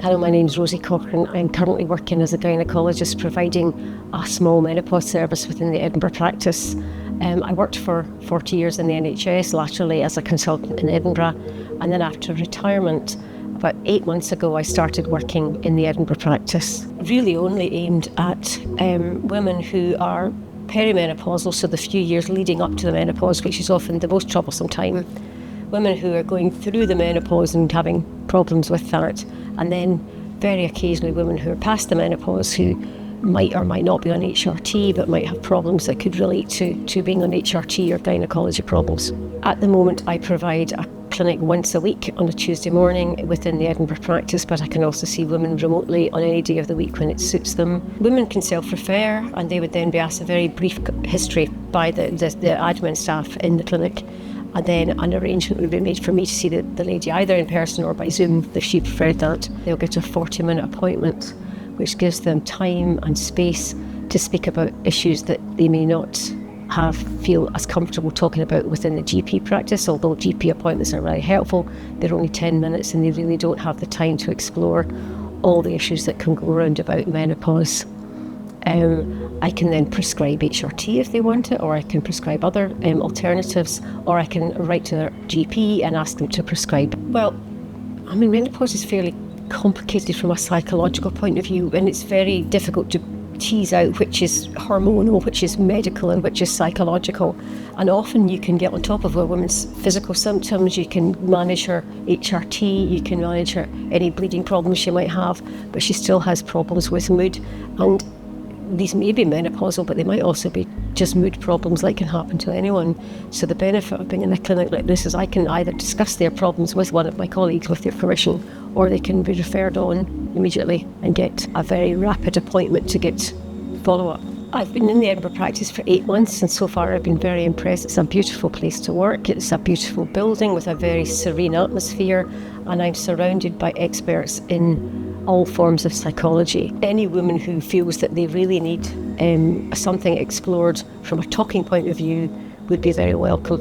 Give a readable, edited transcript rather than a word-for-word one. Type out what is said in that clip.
Hello, my name's Rosie Cochrane. I'm currently working as a gynaecologist providing a small menopause service within the Edinburgh practice. I worked for 40 years in the NHS, laterally as a consultant in Edinburgh, and then after retirement, about 8 months ago, I started working in the Edinburgh practice, really only aimed at women who are perimenopausal, so the few years leading up to the menopause, which is often the most troublesome time. Women who are going through the menopause and having problems with that, and then very occasionally women who are past the menopause who might or might not be on HRT but might have problems that could relate to being on HRT or gynecology problems. At the moment, I provide a clinic once a week on a Tuesday morning within the Edinburgh practice, but I can also see women remotely on any day of the week when it suits them. Women can self-refer, and they would then be asked a very brief history by the admin staff in the clinic, and then an arrangement would be made for me to see the lady either in person or by Zoom if she preferred that. They'll get a 40-minute appointment, which gives them time and space to speak about issues that they may not feel as comfortable talking about within the GP practice. Although GP appointments are very helpful, they're only 10 minutes and they really don't have the time to explore all the issues that can go around about menopause. I can then prescribe HRT if they want it, or I can prescribe other alternatives, or I can write to their GP and ask them to prescribe. Well, I mean, menopause is fairly complicated from a psychological point of view, and it's very difficult to tease out which is hormonal, which is medical, and which is psychological. And often you can get on top of a woman's physical symptoms, you can manage her HRT, you can manage her any bleeding problems she might have, but she still has problems with mood. And these may be menopausal, but they might also be just mood problems like can happen to anyone. So the benefit of being in a clinic like this is I can either discuss their problems with one of my colleagues with their permission, or they can be referred on immediately and get a very rapid appointment to get follow-up. I've been in the Edinburgh practice for 8 months, and so far I've been very impressed. It's a beautiful place to work. It's a beautiful building with a very serene atmosphere, and I'm surrounded by experts in all forms of psychology. Any woman who feels that they really need something explored from a talking point of view would be very welcome.